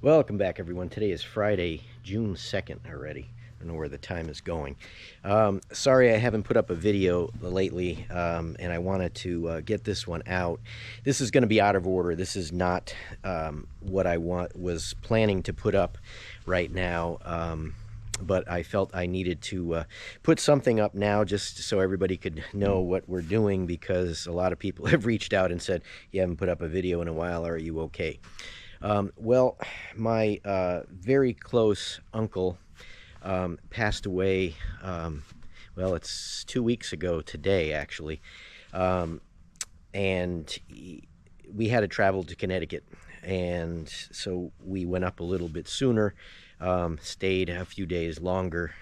Welcome back, everyone. Today is Friday, June 2nd already. I don't know where the time is going. Sorry I haven't put up a video lately, and I wanted to get this one out. This is going to be out of order. This is not what I was planning to put up right now, but I felt I needed to put something up now just so everybody could know what we're doing, because a lot of people have reached out and said, you haven't put up a video in a while, are you okay? Well, my very close uncle passed away, well, it's 2 weeks ago today, actually, and we had to travel to Connecticut, and so we went up a little bit sooner, stayed a few days longer,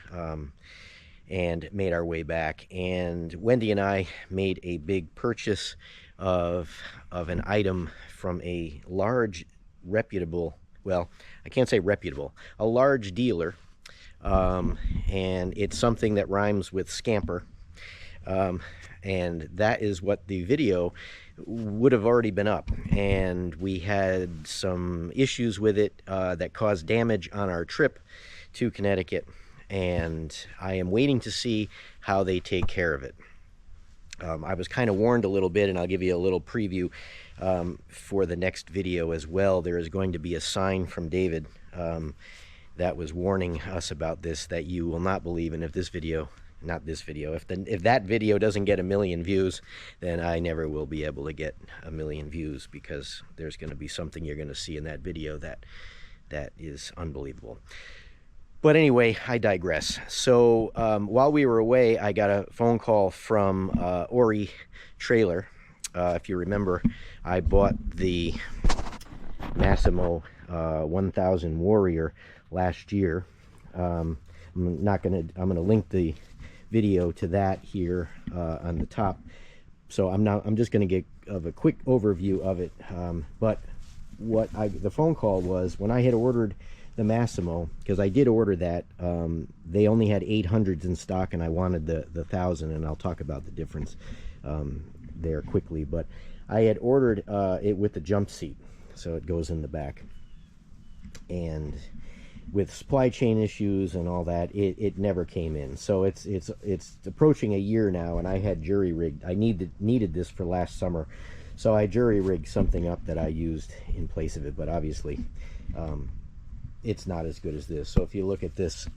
and made our way back. And Wendy and I made a big purchase of an item from a large reputable, well, I can't say reputable, a large dealer, and it's something that rhymes with scamper, and that is what the video would have already been up. And we had some issues with it that caused damage on our trip to Connecticut, and I am waiting to see how they take care of it. I was kind of warned a little bit, and I'll give you a little preview for the next video as well. There is going to be a sign from David that was warning us about this, that you will not believe. And if this video, not this video, if that video doesn't get 1 million views, then I never will be able to get 1 million views, because there's going to be something you're going to see in that video that is unbelievable. But anyway, I digress. So while we were away, I got a phone call from Ori Trailer. If you remember, I bought the Massimo 1000 Warrior last year. I'm gonna link the video to that here on the top. So I'm just gonna get a quick overview of it. But the phone call was when I had ordered the Massimo, because I did order that. They only had 800s in stock, and I wanted the 1000, and I'll talk about the difference there quickly. But I had ordered it with the jump seat, so it goes in the back. And with supply chain issues and all that, it never came in. So it's approaching a year now, and I had jury rigged. I needed this for last summer, so I jury rigged something up that I used in place of it. But obviously, it's not as good as this. So if you look at this,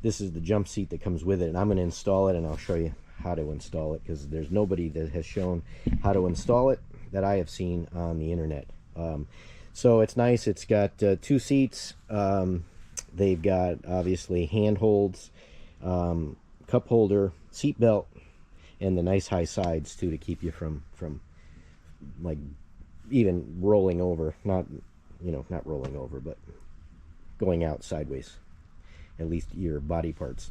this is the jump seat that comes with it, and I'm going to install it, and I'll show you how to install it, because there's nobody that has shown how to install it that I have seen on the internet. So it's nice. It's got 2 seats. They've got obviously handholds, cup holder, seat belt, and the nice high sides too, to keep you from like even rolling over. Not rolling over, but going out sideways, at least your body parts.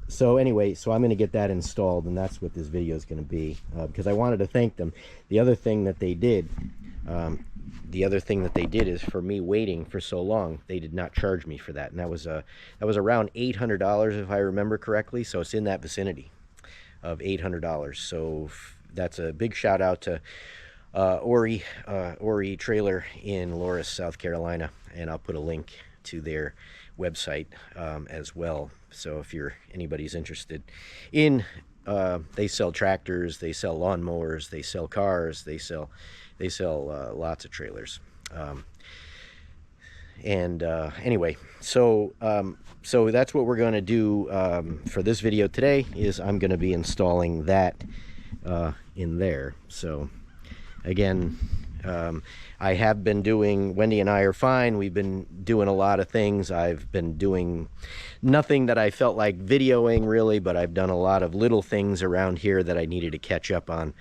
So anyway, so I'm going to get that installed, and that's what this video is going to be, because I wanted to thank them. The other thing that they did is, for me waiting for so long, they did not charge me for that, and that was around $800 if I remember correctly. So it's in that vicinity of $800. So that's a big shout out to Ori Trailer in Loris, South Carolina, and I'll put a link to their website as well. So if anybody's interested in, they sell tractors, they sell lawnmowers, they sell cars, they sell lots of trailers. Anyway, so that's what we're going to do for this video today. Is I'm going to be installing that in there. So again, I have been doing, Wendy and I are fine. We've been doing a lot of things. I've been doing nothing that I felt like videoing really, but I've done a lot of little things around here that I needed to catch up on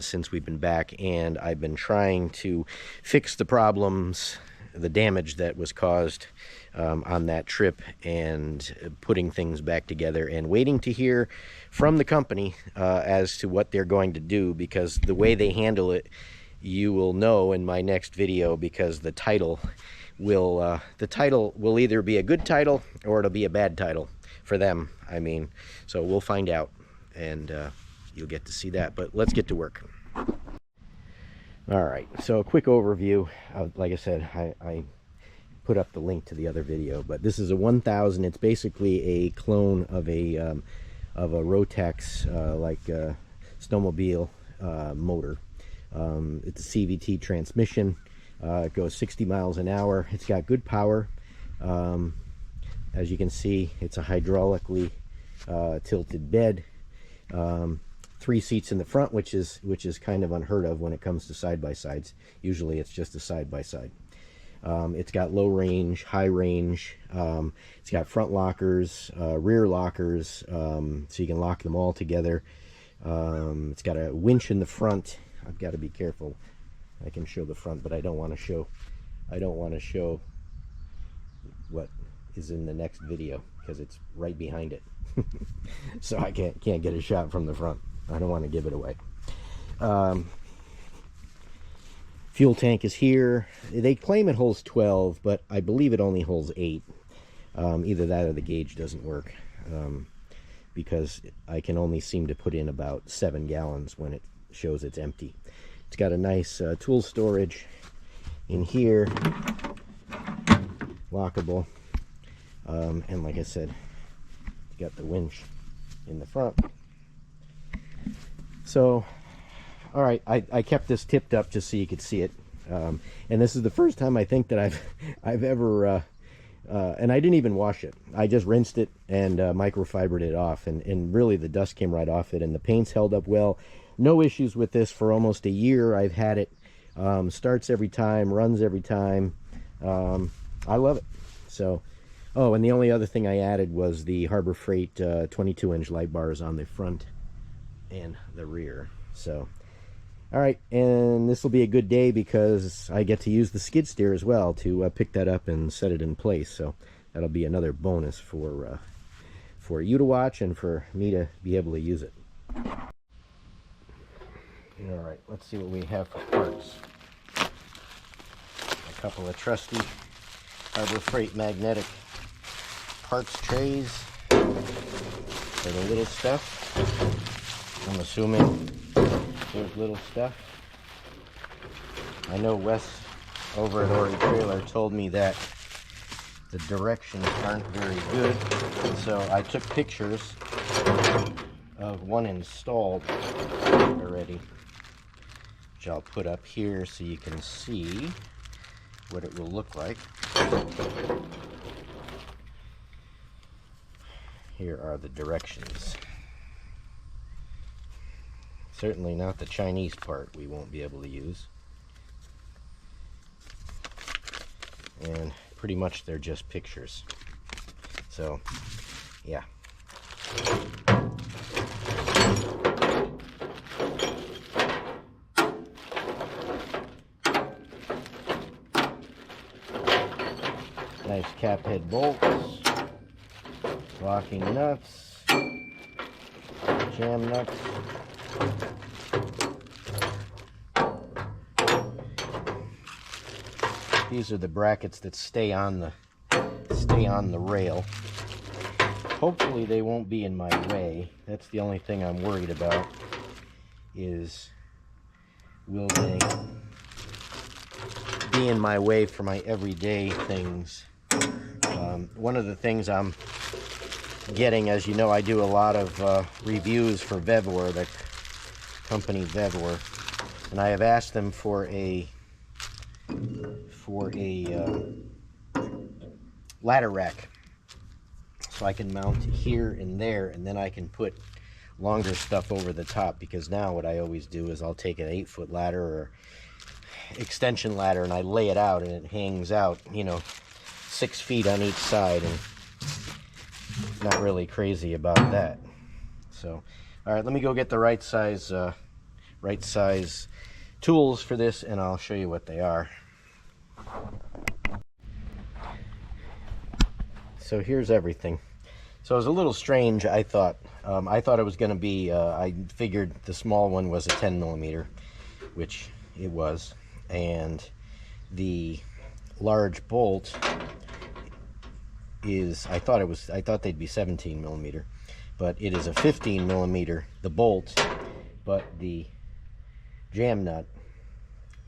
since we've been back. And I've been trying to fix the problems, the damage that was caused on that trip, and putting things back together, and waiting to hear from the company as to what they're going to do, because the way they handle it, you will know in my next video, because the title will either be a good title or it'll be a bad title for them. I mean, so we'll find out, and you'll get to see that. But let's get to work. All right, so a quick overview. Like I said, I put up the link to the other video, but this is a 1000. It's basically a clone of a Rotax snowmobile motor. It's a CVT transmission. It goes 60 miles an hour. It's got good power. As you can see, it's a hydraulically tilted bed. 3 seats in the front, which is kind of unheard of when it comes to side-by-sides. Usually it's just a side-by-side. It's got low range, high range. It's got front lockers, rear lockers, so you can lock them all together. It's got a winch in the front. I've got to be careful. I can show the front, but I don't want to show what is in the next video because it's right behind it. So I can't get a shot from the front. I don't want to give it away. Fuel tank is here. They claim it holds 12, but I believe it only holds 8. Either that or the gauge doesn't work, because I can only seem to put in about 7 gallons when it shows it's empty. It's got a nice tool storage in here, lockable, and like I said, it's got the winch in the front. So, all right, I kept this tipped up just so you could see it, and this is the first time I think that I've ever, and I didn't even wash it. I just rinsed it and microfibered it off, and really the dust came right off it, and the paint's held up well. No issues with this for almost a year. I've had it. Starts every time, runs every time. I love it. So, oh, and the only other thing I added was the Harbor Freight 22-inch light bars on the front and the rear. So, all right, and this will be a good day because I get to use the skid steer as well to pick that up and set it in place. So that'll be another bonus for you to watch and for me to be able to use it. All right, let's see what we have for parts. A couple of trusty Harbor Freight magnetic parts trays for the little stuff. I'm assuming there's little stuff. I know Wes over at Ori Trailer told me that the directions aren't very good, so I took pictures of one installed already, which I'll put up here so you can see what it will look like. Here are the directions. Certainly not the Chinese part we won't be able to use. And pretty much they're just pictures. So, yeah. Nice cap head bolts, locking nuts, jam nuts. These are the brackets that stay on the rail. Hopefully they won't be in my way. That's the only thing I'm worried about, is will they be in my way for my everyday things. One of the things I'm getting, as you know, I do a lot of reviews for Vevor, the company Vevor, and I have asked them for a ladder rack so I can mount here and there, and then I can put longer stuff over the top, because now what I always do is I'll take an 8-foot ladder or extension ladder and I lay it out and it hangs out, you know, 6 feet on each side, and not really crazy about that. So, all right, let me go get the right size tools for this, and I'll show you what they are. So here's everything. So it was a little strange, I thought. I thought it was going to be, I figured the small one was a 10 millimeter, which it was, and the large bolt is, I thought they'd be 17 millimeter, but it is a 15 millimeter, the bolt, but the jam nut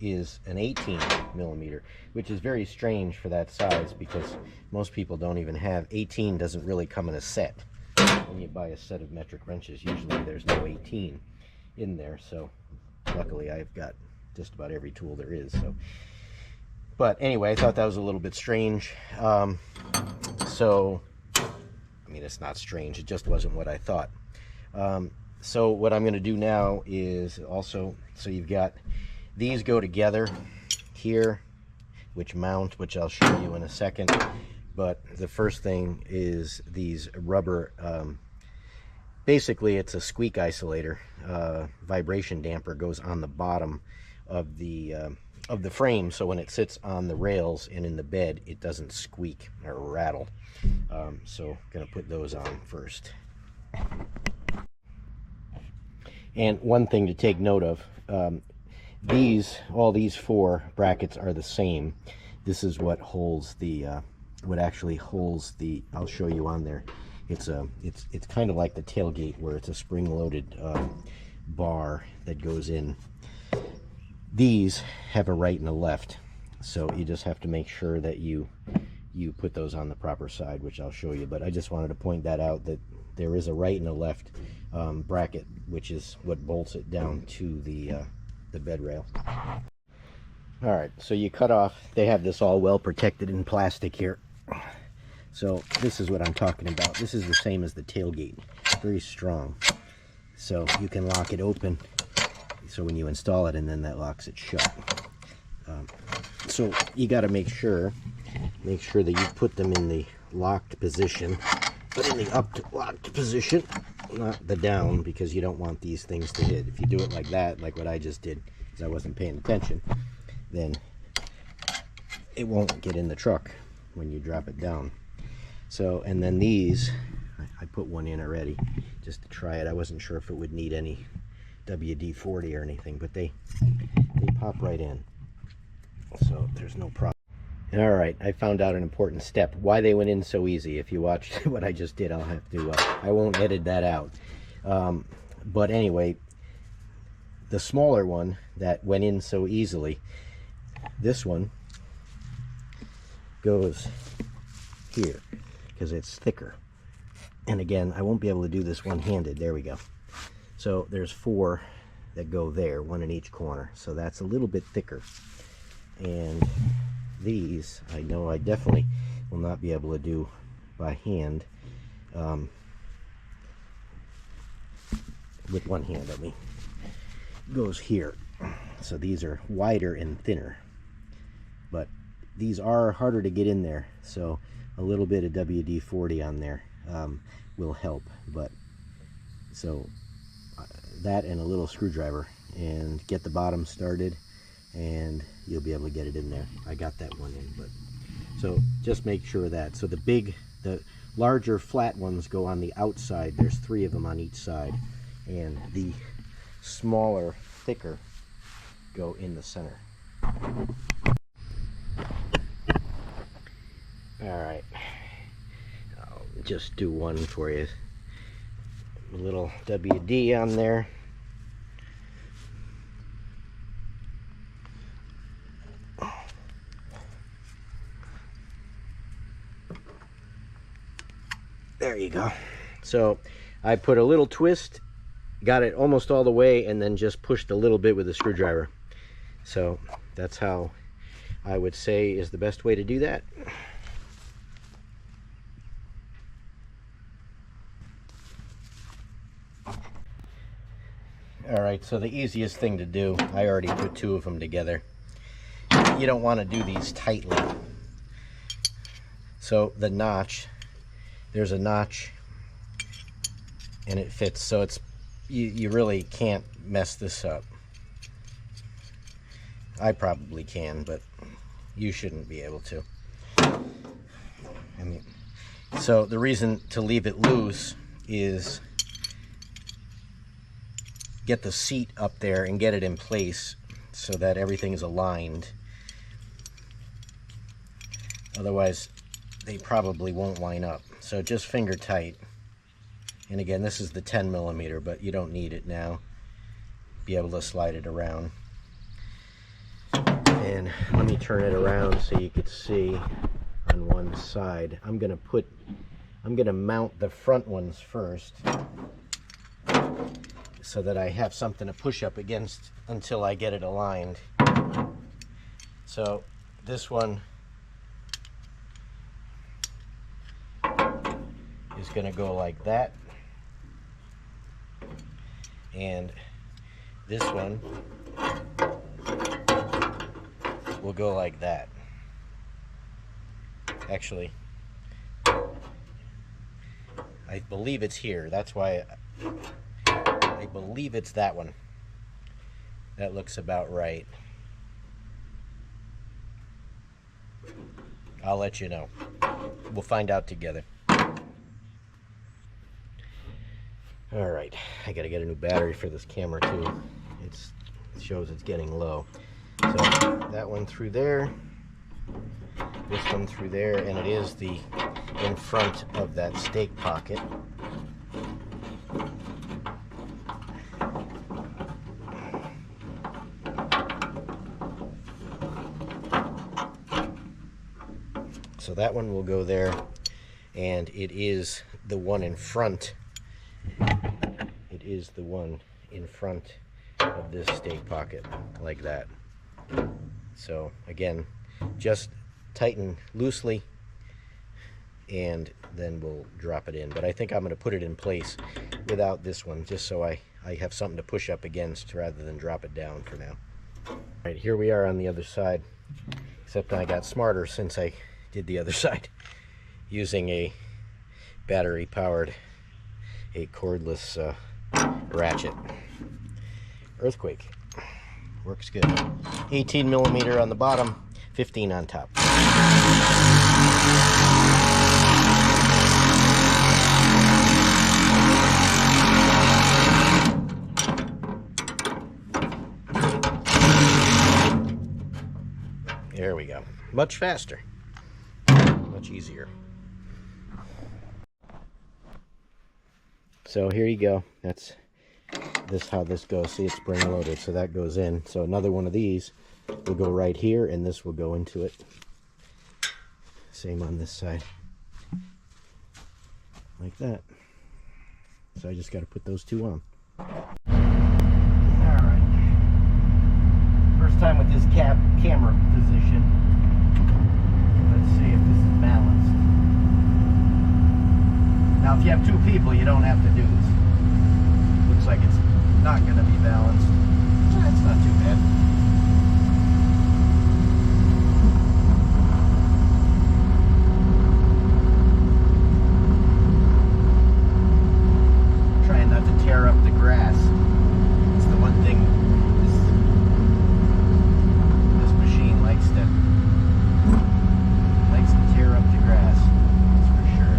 is an 18 millimeter, which is very strange for that size because most people don't even have 18. Doesn't really come in a set. When you buy a set of metric wrenches, usually there's no 18 in there. So luckily I've got just about every tool there is. So, but anyway, I thought that was a little bit strange. So I mean, it's not strange, it just wasn't what I thought. So what I'm going to do now is also, so you've got these go together here, which mount, which I'll show you in a second. But the first thing is these rubber, basically it's a squeak isolator. Vibration damper goes on the bottom of the frame, so when it sits on the rails and in the bed, it doesn't squeak or rattle. So I'm going to put those on first. And one thing to take note of, all these four brackets are the same. This is what holds the, what actually holds the, I'll show you on there. It's kind of like the tailgate where it's a spring-loaded bar that goes in. These have a right and a left, so you just have to make sure that you put those on the proper side, which I'll show you. But I just wanted to point that out, that there is a right and a left bracket, which is what bolts it down to the bed rail. All right, so you cut off, they have this all well protected in plastic here. So this is what I'm talking about. This is the same as the tailgate, very strong. So you can lock it open, so when you install it, and then that locks it shut. So you got to make sure that you put them in the locked position, but in the locked position, not the down, because you don't want these things to hit. If you do it like that, like what I just did, because I wasn't paying attention, then it won't get in the truck when you drop it down. So, and then these, I put one in already just to try it. I wasn't sure if it would need any WD-40 or anything, but they pop right in, so there's no problem. All right, I found out an important step, why they went in so easy. If you watched what I just did, I'll have to, I won't edit that out. But anyway, the smaller one that went in so easily, this one goes here because it's thicker. And again, I won't be able to do this one-handed. There we go. So there's four that go there, one in each corner. So that's a little bit thicker. And these, I know I definitely will not be able to do by hand. With one hand, I mean. Goes here. So these are wider and thinner. But these are harder to get in there. So a little bit of WD-40 on there will help. But so that and a little screwdriver, and get the bottom started, and you'll be able to get it in there. I got that one in, but so just make sure of that. So the larger flat ones go on the outside. There's 3 of them on each side, and the smaller, thicker go in the center. All right, I'll just do one for you. A little WD on there. There you go. So I put a little twist, got it almost all the way, and then just pushed a little bit with a screwdriver. So that's how I would say is the best way to do that. All right, so the easiest thing to do, I already put 2 of them together. You don't want to do these tightly. So the notch, there's a notch, and it fits, so it's you really can't mess this up. I probably can, but you shouldn't be able to. I mean, so the reason to leave it loose is get the seat up there and get it in place so that everything is aligned. Otherwise, they probably won't line up. So just finger tight. And again, this is the 10 millimeter, but you don't need it now. Be able to slide it around. And let me turn it around so you could see on one side. I'm gonna mount the front ones first so that I have something to push up against until I get it aligned. So this one is gonna go like that, and this one will go like that. Actually, I believe it's here. That's why I believe it's that one. That looks about right. I'll let you know. We'll find out together. All right, I gotta get a new battery for this camera too. It shows it's getting low. So that one through there, this one through there, and it is the in front of that stake pocket. So that one will go there, and it is the one in front. It is the one in front of this stake pocket, like that. So again, just tighten loosely and then we'll drop it in. But I think I'm going to put it in place without this one, just so I have something to push up against rather than drop it down for now. All right, here we are on the other side, except I got smarter since I did the other side using a battery powered, a cordless ratchet. Earthquake works good. 18 millimeter on the bottom, 15 on top. There we go. Much faster, much easier. So here you go. That's how this goes. See, it's spring loaded, so that goes in. So another one of these will go right here, and this will go into it. Same on this side, like that. So I just got to put those two on. All right. First time with this camera position. Let's see if this is balanced. Now, if you have two people, you don't have to do this. Looks like it's not going to be balanced. It's not too bad. Trying not to tear up the grass. It's the one thing this machine likes to tear up the grass. That's for sure.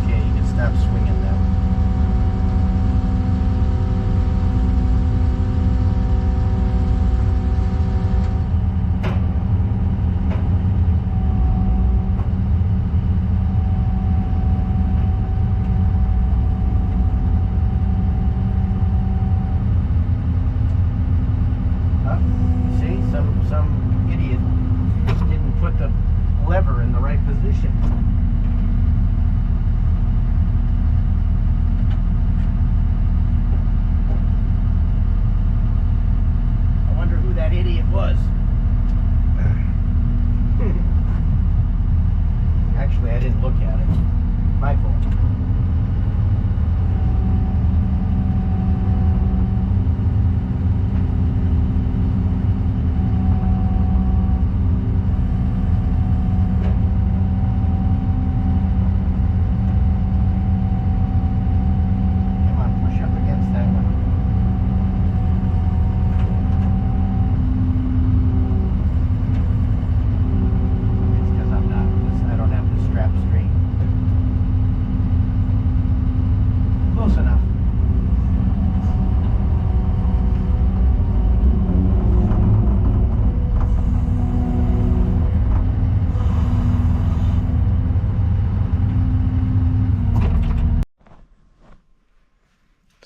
Okay, you can stop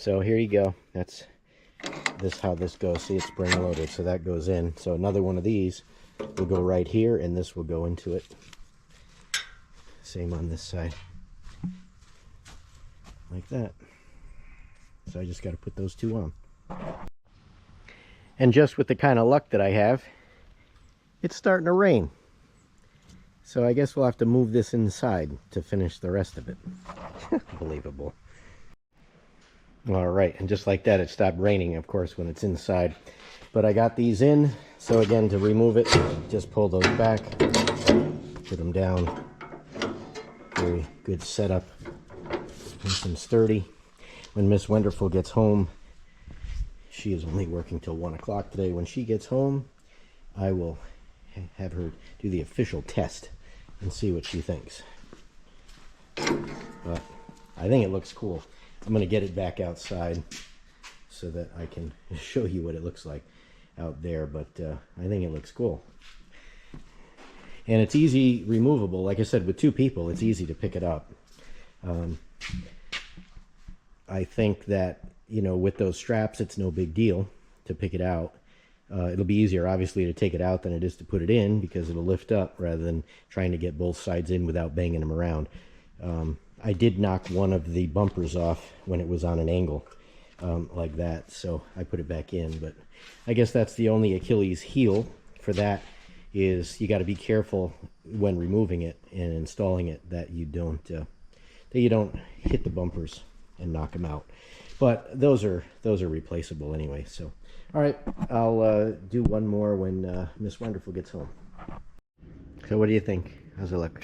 So here you go. That's how this goes. See, it's spring loaded, so that goes in. So another one of these will go right here, and this will go into it. Same on this side. Like that. So I just got to put those two on. And just with the kind of luck that I have, it's starting to rain. So I guess we'll have to move this inside to finish the rest of it. Unbelievable. All right, and just like that, it stopped raining, of course, when it's inside. But I got these in, so again, to remove it, just pull those back, put them down. Very good setup, nice and sturdy. When Miss Wonderful gets home, she is only working till 1 o'clock today. When she gets home, I will have her do the official test and see what she thinks. But I think it looks cool. I'm going to get it back outside so that I can show you what it looks like out there, but I think it looks cool. And it's easy removable. Like I said, with two people, it's easy to pick it up. I think that, you know, with those straps, it's no big deal to pick it out. It'll be easier, obviously, to take it out than it is to put it in, because it'll lift up rather than trying to get both sides in without banging them around. I did knock one of the bumpers off when it was on an angle like that, so I put it back in. But I guess that's the only Achilles heel for that, is you got to be careful when removing it and installing it that you don't hit the bumpers and knock them out. But those are replaceable anyway. So, all right, I'll do one more when Miss Wonderful gets home. So what do you think? How's it look?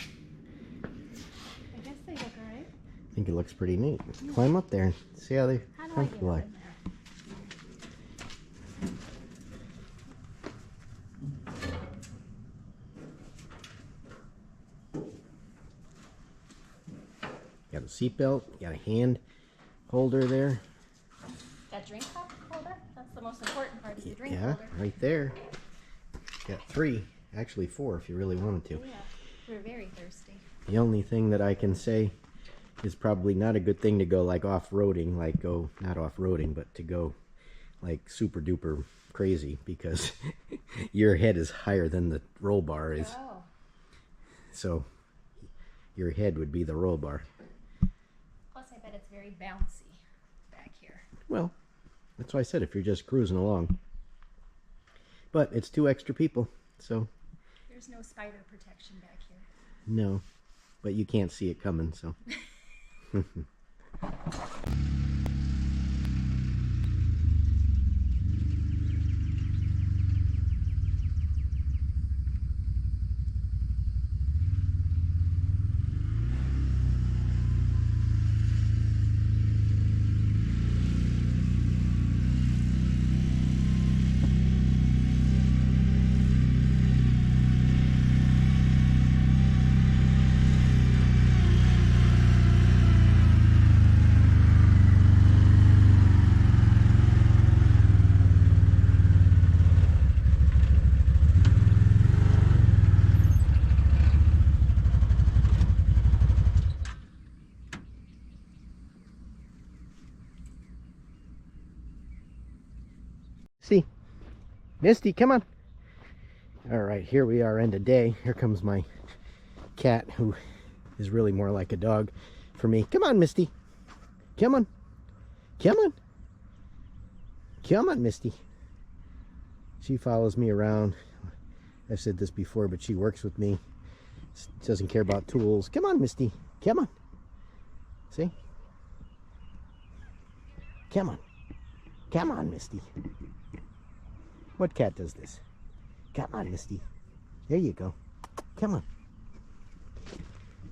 I guess they look alright. I think it looks pretty neat. Climb up there and see how they comfortable are. Got a seatbelt, got a hand holder there. That drink cup holder? That's the most important part, is the drink holder. Yeah, right there. Got 3, actually 4 if you really wanted to. Yeah, we're very thirsty. The only thing that I can say is probably not a good thing to go like off-roading, not off-roading, but to go like super duper crazy, because your head is higher than the roll bar is. Oh. So your head would be the roll bar. Plus I bet it's very bouncy back here. Well, that's why I said if you're just cruising along. But it's 2 extra people, so. There's no spider protection back here. No, but you can't see it coming, so. See, Misty, come on. All right, here we are, end of day. Here comes my cat, who is really more like a dog for me. Come on, Misty. Come on. Come on. Come on, Misty. She follows me around. I've said this before, but she works with me. Doesn't care about tools. Come on, Misty. Come on. See? Come on. Come on, Misty. What cat does this? Come on, Misty. There you go. Come on.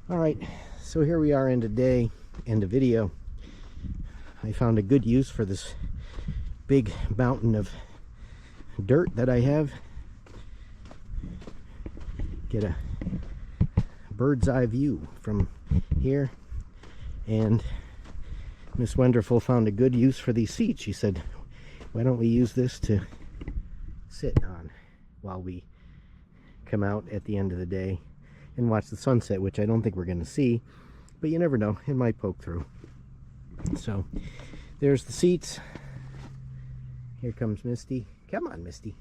All right, so here we are, end of day, end of video. I found a good use for this big mountain of dirt that I have. Get a bird's eye view from here. And Miss Wonderful found a good use for these seats. She said, why don't we use this to sit on while we come out at the end of the day and watch the sunset, which I don't think we're going to see, but you never know, it might poke through. So there's the seats. Here comes Misty. Come on, Misty.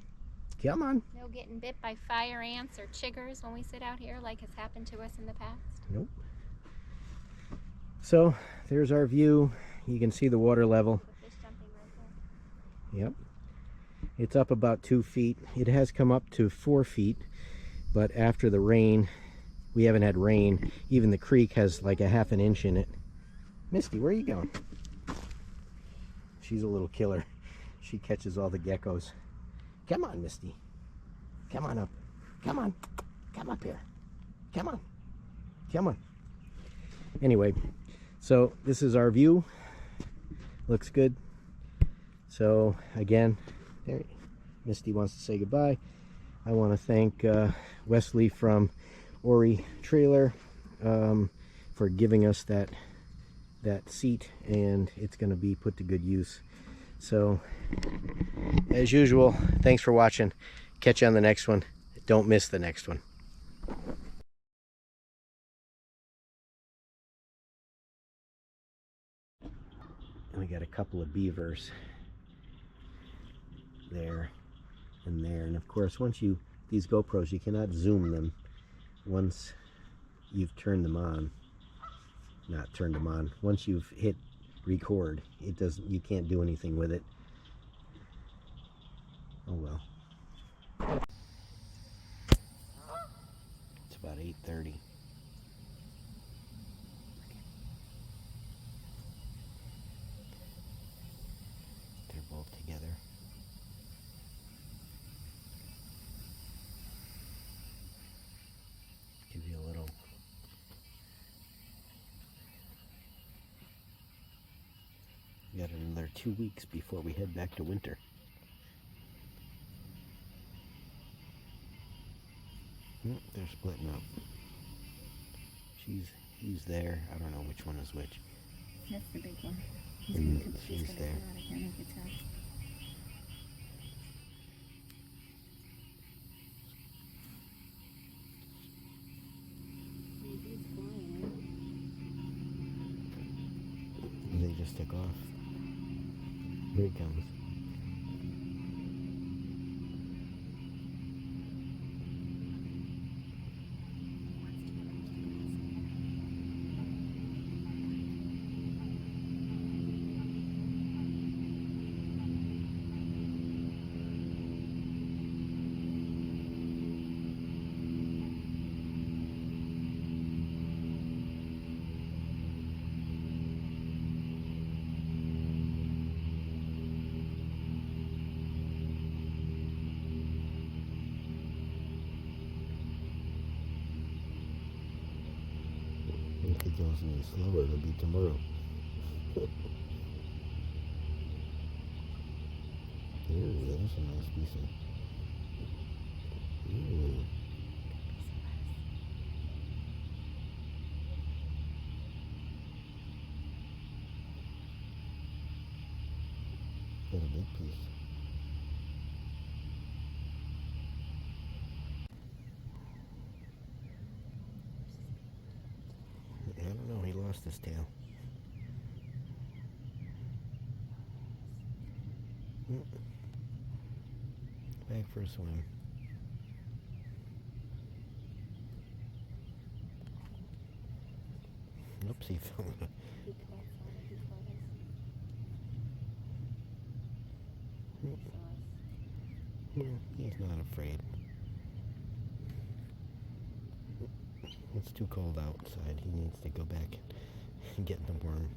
Come on. No getting bit by fire ants or chiggers when we sit out here like has happened to us in the past. Nope. So there's our view. You can see the water level. The fish jumping right there. Yep. It's up about 2 feet. It has come up to 4 feet, but after the rain, we haven't had rain. Even the creek has like a half an inch in it. Misty, where are you going? She's a little killer. She catches all the geckos. Come on, Misty. Come on up. Come on. Come up here. Come on. Come on. Anyway, so this is our view. Looks good. So again, there, Misty wants to say goodbye. I want to thank Wesley from Ori Trailer for giving us that seat, and it's going to be put to good use. So as usual, thanks for watching. Catch you on the next one. Don't miss the next one. And we got a couple of beavers there and there, and of course once you, these GoPros, you cannot zoom them once you've turned them on. Not turned them on. Once you've hit record, it doesn't, you can't do anything with it. Oh well. It's about 8:30. They're both together. Give you a little. We got another 2 weeks before we head back to winter. They're splitting up. He's there. I don't know which one is which. That's the big one. She's there. They just took off. Here he comes. If it goes any slower, it'll be tomorrow. Ooh, that was a nice piece of. Ooh. Got a big piece. I don't know, he lost his tail. Back for a swim. Oops, he fell in. Yeah, he's not afraid. It's too cold outside. He needs to go back and get in the warm.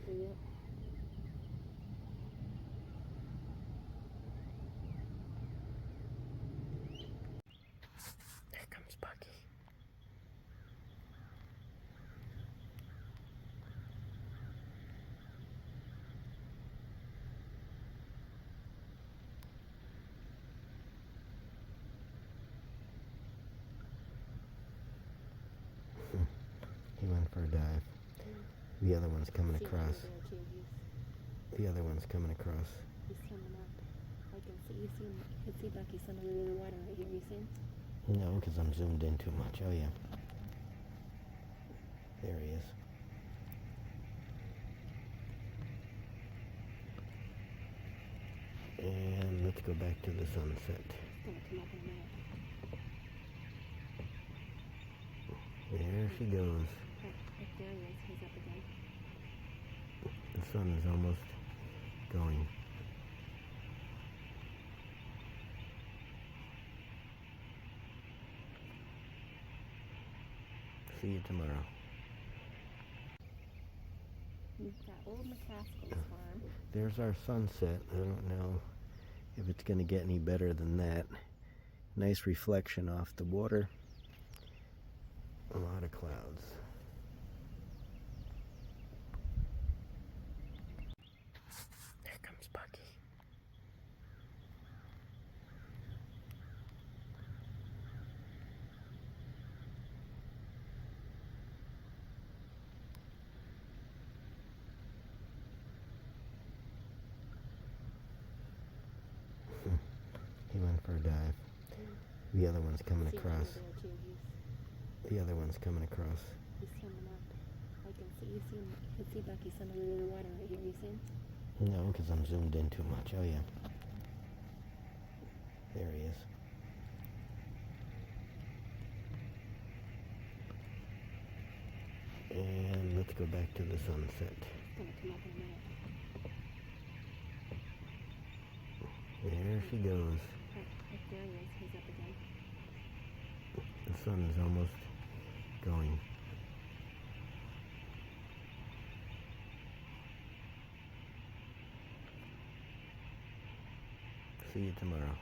Yep. There comes Bucky. He went for a dive. The other one's coming across. The other one's coming across. He's swimming up. I can see. You can see Bucky swimming in the water right here. You see? No, because I'm zoomed in too much. Oh yeah. There he is. let's go back to the sunset. It's gonna come up in a minute. There she goes. Oh, there he is. He's up again. The sun is almost going. See you tomorrow. We've got old McCaskill's farm. There's our sunset. I don't know if it's going to get any better than that. Nice reflection off the water. A lot of clouds. There comes Bucky. He went for a dive. The other one's coming See him across. over there too. The other one's coming across. He's swimming up. I can see. You can see Bucky swimming under the water right here. You see him? No, because I'm zoomed in too much. Oh yeah. There he is. And let's go back to the sunset. It's gonna come up in a minute. There she goes. Oh, there he is. He's up again. The sun is almost going. See you tomorrow.